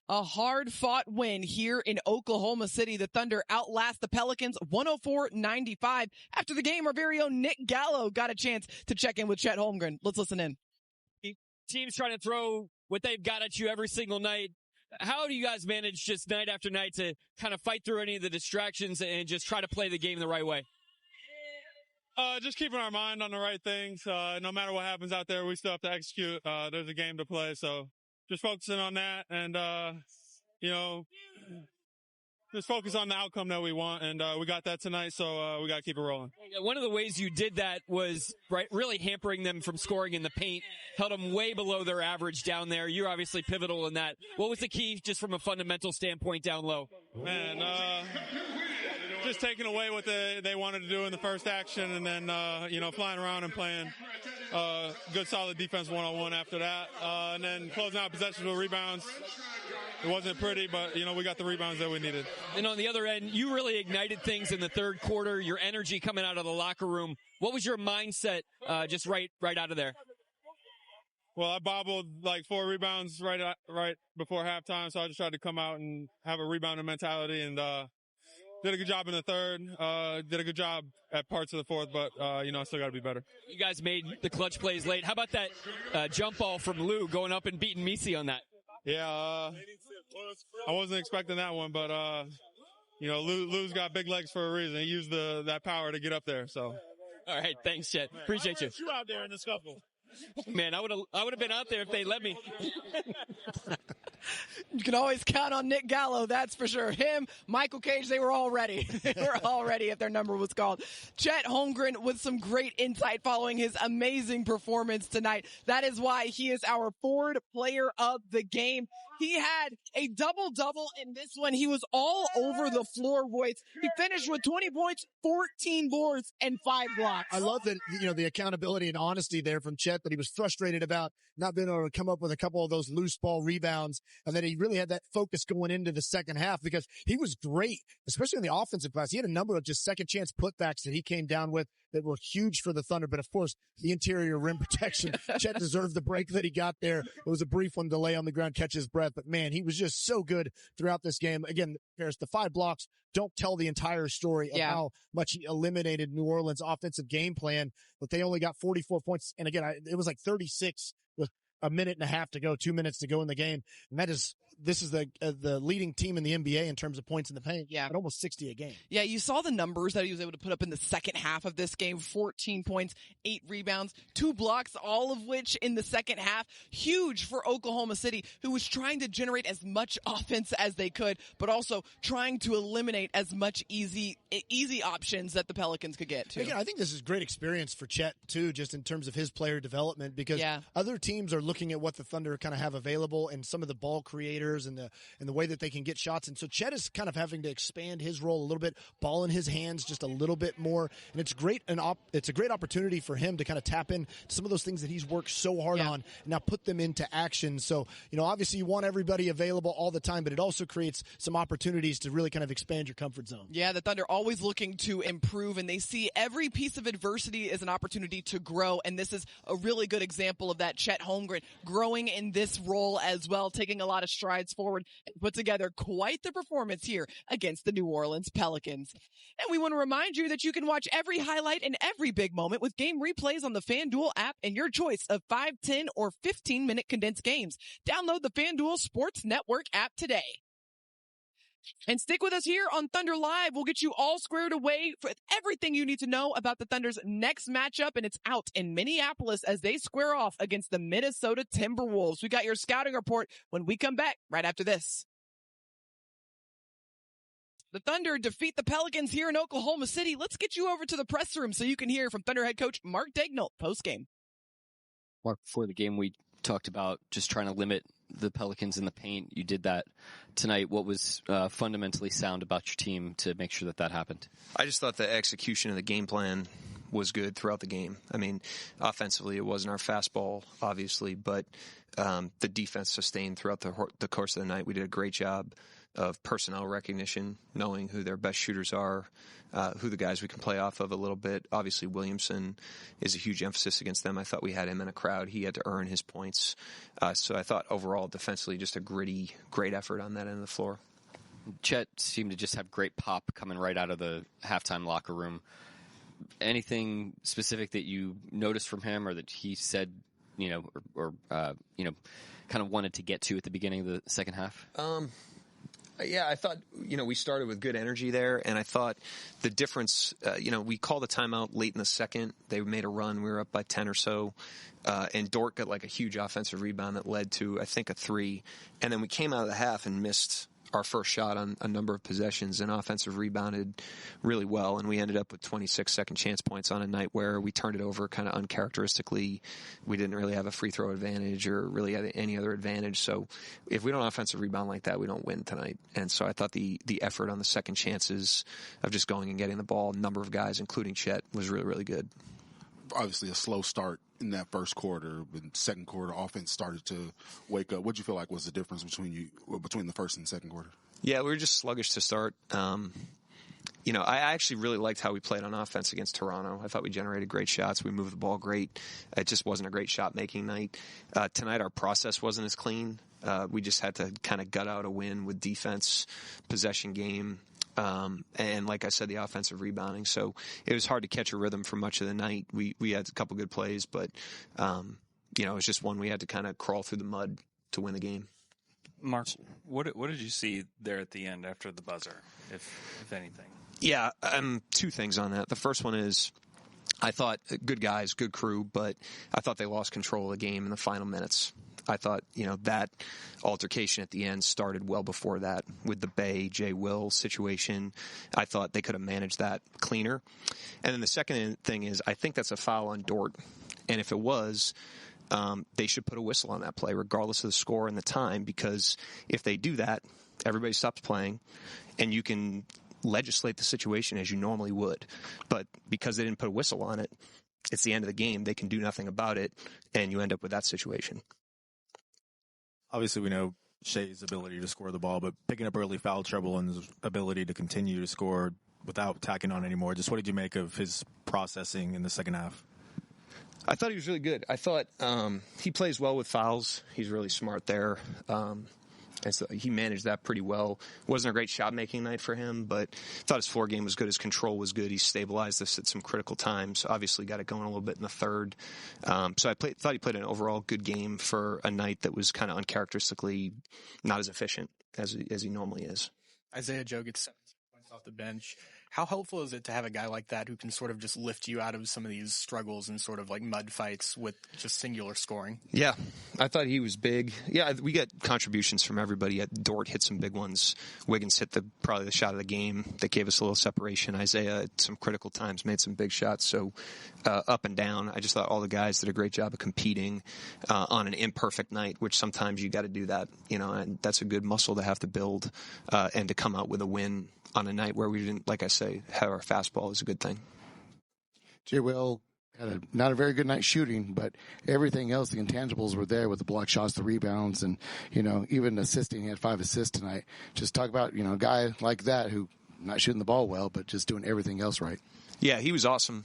A hard-fought win here in Oklahoma City. The Thunder outlast the Pelicans 104-95. After the game, our very own Nick Gallo got a chance to check in with Chet Holmgren. Let's listen in. Teams trying to throw what they've got at you every single night. How do you guys manage just night after night to kind of fight through any of the distractions and just try to play the game the right way? Just keeping our mind on the right things. No matter what happens out there, we still have to execute. There's a game to play, so just focusing on that and, just focus on the outcome that we want. And we got that tonight, so we got to keep it rolling. One of the ways you did that was really hampering them from scoring in the paint, held them way below their average down there. You're obviously pivotal in that. What was the key just from a fundamental standpoint down low? Man, just taking away what they wanted to do in the first action and then, flying around and playing good, solid defense one-on-one after that. And then closing out possessions with rebounds. It wasn't pretty, but, we got the rebounds that we needed. And on the other end, you really ignited things in the third quarter, your energy coming out of the locker room. What was your mindset just right out of there? Well, I bobbled like 4 rebounds right before halftime, so I just tried to come out and have a rebounding mentality and did a good job in the third, did a good job at parts of the fourth, but, I still got to be better. You guys made the clutch plays late. How about that jump ball from Lu going up and beating Misi on that? Yeah, I wasn't expecting that one, but, Lu's got big legs for a reason. He used that power to get up there, so. All right, thanks, Chet. Appreciate you. You out there in the scuffle. Man, I would have been out there if they let me. You can always count on Nick Gallo, that's for sure. Him, Michael Cage, they were all ready. They were all ready if their number was called. Chet Holmgren with some great insight following his amazing performance tonight. That is why he is our forward player of the game. He had a double-double in this one. He was all over the floor, boys. He finished with 20 points, 14 boards, and 5 blocks. I love that, the accountability and honesty there from Chet, that he was frustrated about not being able to come up with a couple of those loose ball rebounds, and that he really had that focus going into the second half because he was great, especially in the offensive glass. He had a number of just second chance putbacks that he came down with that were huge for the Thunder. But of course, the interior rim protection, Chet deserved the break that he got there. It was a brief one to lay on the ground, catch his breath. But man, he was just so good throughout this game. Again, Paris, the 5 blocks don't tell the entire story of how much he eliminated New Orleans' offensive game plan, but they only got 44 points. And again, it was like 36 with a minute and a half to go, 2 minutes to go in the game. And this is the leading team in the NBA in terms of points in the paint. Yeah. At almost 60 a game. Yeah, you saw the numbers that he was able to put up in the second half of this game. 14 points, 8 rebounds, 2 blocks, all of which in the second half. Huge for Oklahoma City, who was trying to generate as much offense as they could, but also trying to eliminate as much easy options that the Pelicans could get to. Again, I think this is great experience for Chet, too, just in terms of his player development, because other teams are looking at what the Thunder kind of have available and some of the ball creators and the way that they can get shots. And so Chet is kind of having to expand his role a little bit, ball in his hands just a little bit more. And it's great. It's a great opportunity for him to kind of tap in some of those things that he's worked so hard on and now put them into action. So, obviously you want everybody available all the time, but it also creates some opportunities to really kind of expand your comfort zone. Yeah, the Thunder always looking to improve, and they see every piece of adversity as an opportunity to grow. And this is a really good example of that. Chet Holmgren growing in this role as well, taking a lot of strides forward and put together quite the performance here against the New Orleans Pelicans. And we want to remind you that you can watch every highlight and every big moment with game replays on the FanDuel app and your choice of 5, 10, or 15-minute condensed games. Download the FanDuel Sports Network app today. And stick with us here on Thunder Live. We'll get you all squared away for everything you need to know about the Thunder's next matchup, and it's out in Minneapolis as they square off against the Minnesota Timberwolves. We got your scouting report when we come back right after this. The Thunder defeat the Pelicans here in Oklahoma City. Let's get you over to the press room so you can hear from Thunder head coach Mark Daigneault postgame. Mark, before the game, we talked about just trying to limit the Pelicans in the paint. You did that tonight. What was fundamentally sound about your team to make sure that happened? I just thought the execution of the game plan was good throughout the game. I mean, offensively, it wasn't our fastball, obviously, but the defense sustained throughout the course of the night. We did a great job of personnel recognition, knowing who their best shooters are, who the guys we can play off of a little bit. Obviously, Williamson is a huge emphasis against them. I thought we had him in a crowd. He had to earn his points. So I thought overall, defensively, just a gritty, great effort on that end of the floor. Chet seemed to just have great pop coming right out of the halftime locker room. Anything specific that you noticed from him or that he said, or kind of wanted to get to at the beginning of the second half? Yeah, I thought, we started with good energy there, and I thought the difference, we called a timeout late in the second. They made a run. We were up by 10 or so, and Dort got like a huge offensive rebound that led to, I think, a 3. And then we came out of the half and missed our first shot on a number of possessions, and offensive rebounded really well, and we ended up with 26 second chance points on a night where we turned it over kind of uncharacteristically. We didn't really have a free throw advantage or really have any other advantage. So if we don't offensive rebound like that, we don't win tonight. And so I thought the effort on the second chances of just going and getting the ball, a number of guys, including Chet, was really, really good. Obviously a slow start in that first quarter, but second quarter offense started to wake up. What do you feel like was the difference between the first and second quarter? Yeah, we were just sluggish to start. I actually really liked how we played on offense against Toronto. I thought we generated great shots. We moved the ball great. It just wasn't a great shot-making night. Tonight our process wasn't as clean. We just had to kind of gut out a win with defense, possession game, and like I said, the offensive rebounding. So it was hard to catch a rhythm for much of the night. We had a couple good plays, but it was just one we had to kind of crawl through the mud to win the game. Mark, what did you see there at the end after the buzzer, if anything? Yeah, two things on that. The first one is I thought good guys, good crew, but I thought they lost control of the game in the final minutes. I thought, that altercation at the end started well before that with the Bay, Jay Will situation. I thought they could have managed that cleaner. And then the second thing is I think that's a foul on Dort. And if it was, they should put a whistle on that play, regardless of the score and the time, because if they do that, everybody stops playing, and you can legislate the situation as you normally would. But because they didn't put a whistle on it, it's the end of the game. They can do nothing about it, and you end up with that situation. Obviously, we know Shai's ability to score the ball, but picking up early foul trouble and his ability to continue to score without tacking on anymore. Just what did you make of his processing in the second half? I thought he was really good. I thought he plays well with fouls. He's really smart there. And so he managed that pretty well. Wasn't a great shot-making night for him, but thought his floor game was good. His control was good. He stabilized us at some critical times. Obviously got it going a little bit in the third. So I thought he played an overall good game for a night that was kind of uncharacteristically not as efficient as he normally is. Isaiah Joe gets 7 points off the bench. How helpful is it to have a guy like that who can sort of just lift you out of some of these struggles and sort of like mud fights with just singular scoring? Yeah, I thought he was big. Yeah, we got contributions from everybody. Dort hit some big ones. Wiggins hit probably the shot of the game that gave us a little separation. Isaiah at some critical times made some big shots. So up and down, I just thought all the guys did a great job of competing on an imperfect night, which sometimes you got to do that, and that's a good muscle to have to build and to come out with a win on a night where we didn't, like I say, have our fastball is a good thing. Jay Will had not a very good night shooting, but everything else, the intangibles were there with the block shots, the rebounds, and, even assisting. He had 5 assists tonight. Just talk about, a guy like that who not shooting the ball well, but just doing everything else right. Yeah, he was awesome.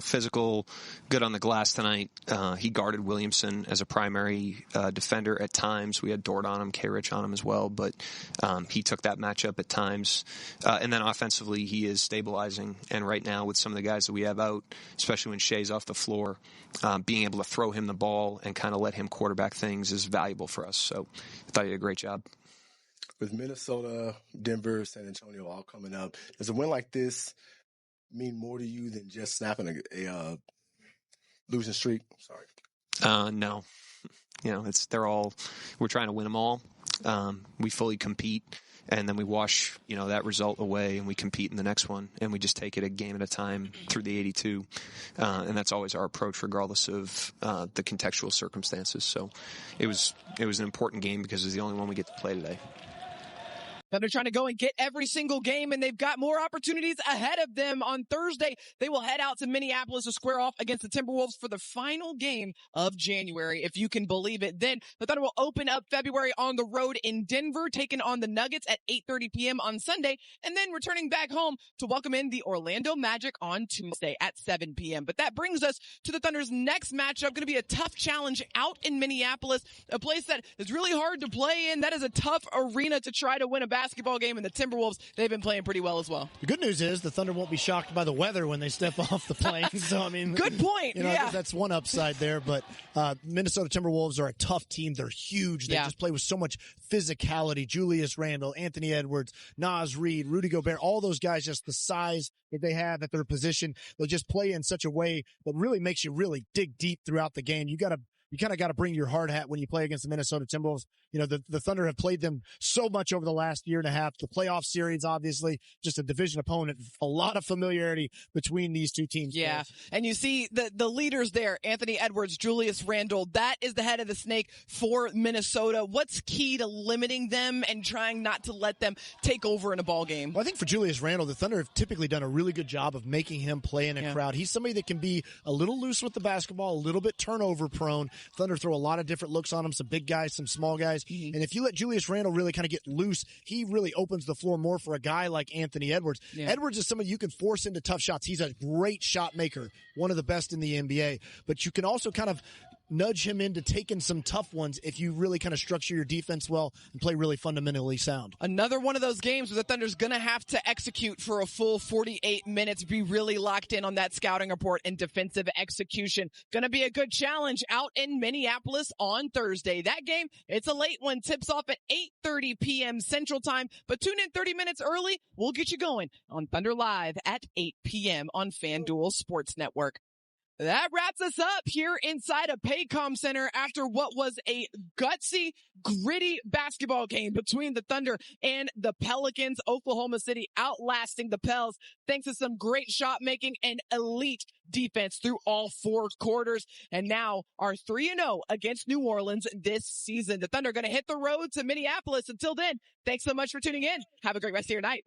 Physical, good on the glass tonight. He guarded Williamson as a primary defender at times. We had Dort on him, K-Rich on him as well, but he took that matchup at times. And then offensively, he is stabilizing. And right now, with some of the guys that we have out, especially when Shai's off the floor, being able to throw him the ball and kind of let him quarterback things is valuable for us. So I thought he did a great job. With Minnesota, Denver, San Antonio all coming up, does a win like this mean more to you than just snapping a losing streak? Sorry. No. We're trying to win them all. We fully compete, and then we wash, that result away, and we compete in the next one, and we just take it a game at a time through the 82. And that's always our approach, regardless of the contextual circumstances. So it was an important game because it was the only one we get to play today. Thunder trying to go and get every single game, and they've got more opportunities ahead of them. On Thursday, they will head out to Minneapolis to square off against the Timberwolves for the final game of January, if you can believe it. Then the Thunder will open up February on the road in Denver, taking on the Nuggets at 8:30 p.m. on Sunday, and then returning back home to welcome in the Orlando Magic on Tuesday at 7 p.m. But that brings us to the Thunder's next matchup. Going to be a tough challenge out in Minneapolis, a place that is really hard to play in. That is a tough arena to try to win a basketball game, and the Timberwolves, they've been playing pretty well as well. The good news is the Thunder won't be shocked by the weather when they step off the plane. So, I mean, good point. I guess that's one upside there. But Minnesota Timberwolves are a tough team. They're huge. They just play with so much physicality. Julius Randle, Anthony Edwards, Naz Reid, Rudy Gobert, all those guys, just the size that they have at their position. They'll just play in such a way that really makes you really dig deep throughout the game. You kind of got to bring your hard hat when you play against the Minnesota Timberwolves. You know, the Thunder have played them so much over the last year and a half. The playoff series, obviously, just a division opponent. A lot of familiarity between these two teams. Yeah. And you see the leaders there, Anthony Edwards, Julius Randle. That is the head of the snake for Minnesota. What's key to limiting them and trying not to let them take over in a ball game? Well, I think for Julius Randle, the Thunder have typically done a really good job of making him play in a crowd. He's somebody that can be a little loose with the basketball, a little bit turnover prone. Thunder throw a lot of different looks on him, some big guys, some small guys. And if you let Julius Randle really kind of get loose, he really opens the floor more for a guy like Anthony Edwards. Edwards is somebody you can force into tough shots. He's a great shot maker, one of the best in the NBA. But you can also kind of nudge him into taking some tough ones if you really kind of structure your defense well and play really fundamentally sound. Another one of those games where the Thunder's going to have to execute for a full 48 minutes, be really locked in on that scouting report and defensive execution. Going to be a good challenge out in Minneapolis on Thursday. That game, it's a late one, tips off at 8:30 p.m. Central Time, but tune in 30 minutes early. We'll get you going on Thunder Live at 8 p.m. on FanDuel Sports Network. That wraps us up here inside of Paycom Center after what was a gutsy, gritty basketball game between the Thunder and the Pelicans. Oklahoma City outlasting the Pels thanks to some great shot making and elite defense through all four quarters. And now are 3-0 against New Orleans this season. The Thunder are going to hit the road to Minneapolis. Until then, thanks so much for tuning in. Have a great rest of your night.